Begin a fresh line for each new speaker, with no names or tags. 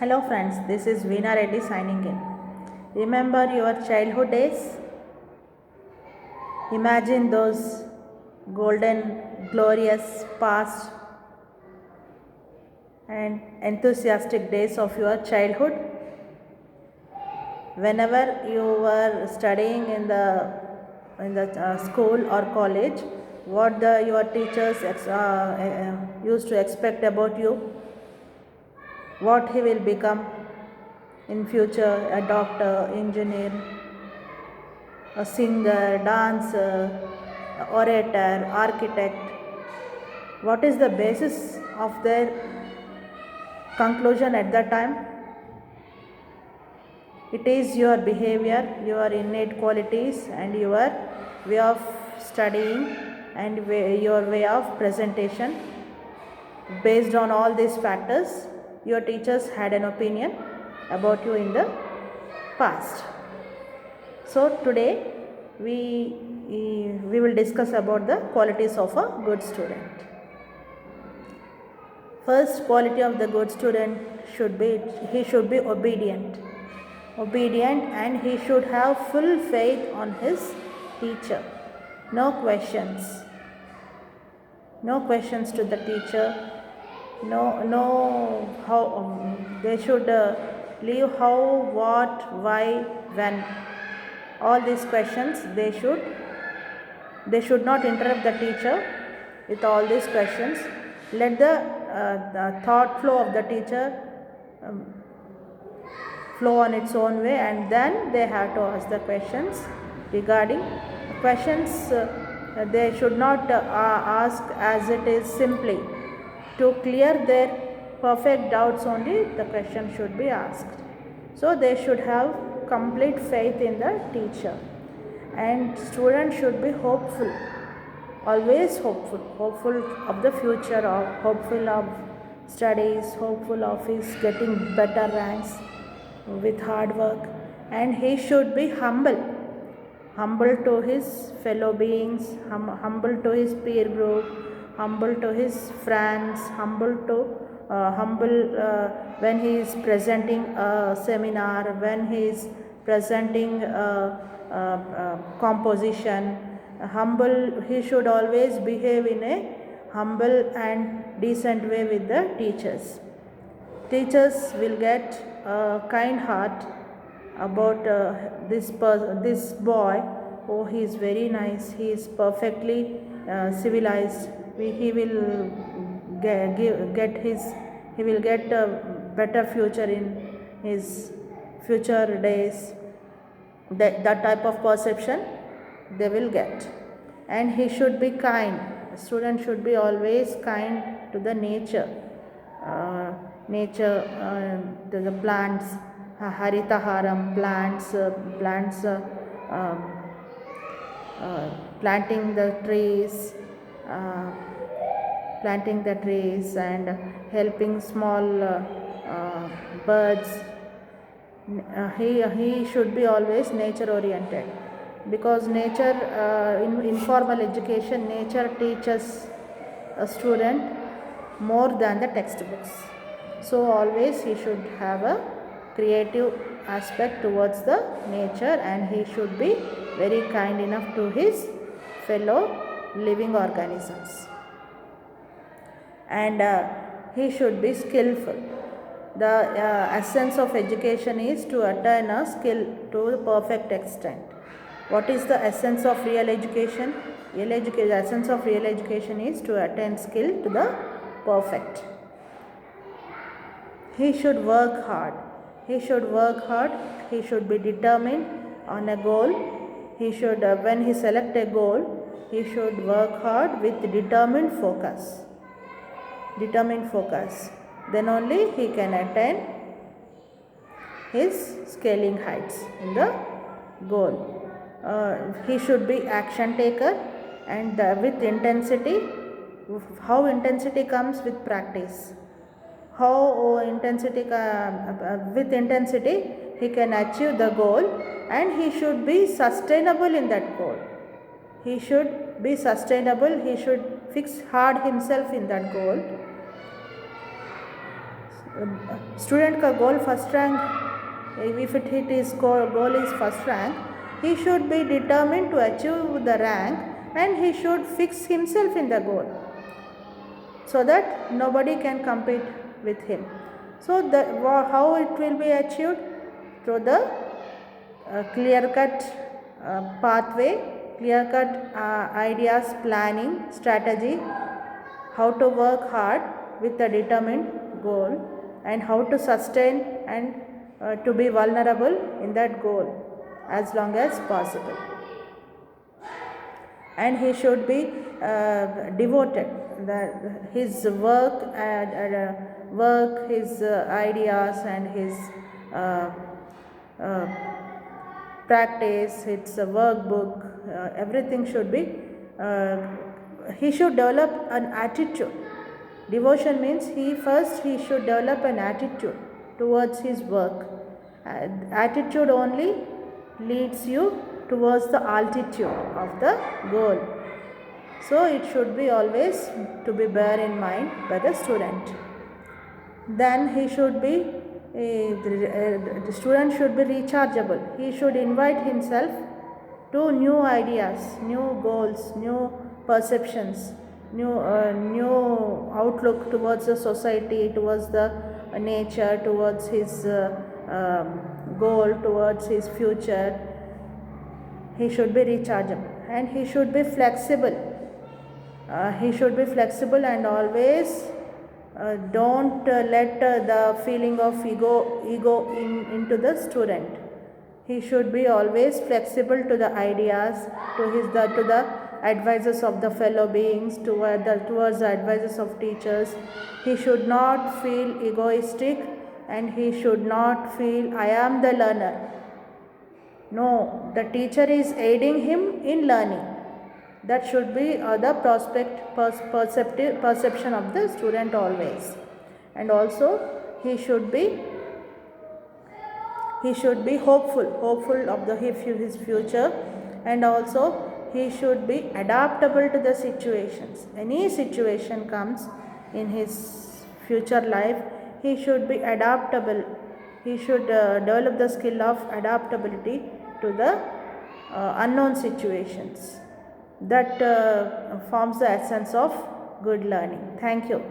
Hello friends, this is Veena Reddy signing in. Remember your childhood days? Imagine those golden, glorious, past and enthusiastic days of your childhood. Whenever you were studying in the school or college, what your teachers used to expect about you, what he will become in future, a doctor, engineer, a singer, dancer, orator, architect. What is the basis of their conclusion at that time? It is your behavior, your innate qualities, and your way of studying and your way of presentation. Based on all these factors, your teachers had an opinion about you in the past. So today we will discuss about the qualities of a good student. First quality of the good student should be he should be obedient, and he should have full faith on his teacher. No questions to the teacher. No how they should leave how, what, why, when. All these questions they should not interrupt the teacher with all these questions. Let the thought flow of the teacher flow on its own way, and then they have to ask the questions regarding questions. They should not ask as it is. Simply to clear their perfect doubts only the question should be asked. So they should have complete faith in the teacher, and students should be hopeful, always hopeful of the future, or hopeful of studies, hopeful of his getting better ranks with hard work. And he should be humble to his fellow beings, humble to his peer group, humble to his friends, humble when he is presenting a seminar, when he is presenting composition. He should always behave in a humble and decent way with the teachers. Teachers will get a kind heart about this boy. Oh, he is very nice, he is perfectly civilized. He will get a better future in his future days. That type of perception they will get. And he should be kind. The student should be always kind to the nature, to the plants, haritaharam, planting the trees, and helping small birds. He should be always nature oriented, because nature, in informal education, nature teaches a student more than the textbooks. So always he should have a creative aspect towards the nature, and he should be very kind enough to his fellow living organisms. And he should be skillful. The essence of education is to attain a skill to the perfect extent. What is the essence of real education? The essence of real education is to attain skill to the perfect. He should work hard. He should be determined on a goal. He should, when he select a goal, he should work hard with determined focus. Then only he can attain his scaling heights in the goal. He should be action taker, and with intensity. How intensity comes? With practice. With intensity he can achieve the goal, and he should be sustainable in that goal. He should be sustainable. He should fix hard himself in that goal. Student का goal first rank, if it is goal is first rank, he should be determined to achieve the rank, and he should fix himself in the goal so that nobody can compete with him. So how it will be achieved? Through the clear cut pathway, clear cut ideas, planning, strategy, how to work hard with a determined goal, and how to sustain and to be vulnerable in that goal as long as possible. And he should be devoted. His work, his ideas, and his uh, uh, practice, its workbook, everything should be, he should develop an attitude. Devotion means he should develop an attitude towards his work. Attitude only leads you towards the altitude of the goal. So it should be always to be bear in mind by the student. Then he should be, the student should be rechargeable. He should invite himself to new ideas, new goals, new perceptions, new outlook towards the society, towards the nature, towards his goal, towards his future. He should be rechargeable, and he should be flexible. He should be flexible, and always don't let the feeling of ego into the student. He should be always flexible to the ideas, to the advices of the fellow beings, towards the advices of teachers. He should not feel egoistic, and he should not feel I am the learner. No, the teacher is aiding him in learning. That should be the perception of the student always. And also he should be hopeful of his future, and also he should be adaptable to the situations. Any situation comes in his future life, he should be adaptable. He should develop the skill of adaptability to the unknown situations. That forms the essence of good learning. Thank you.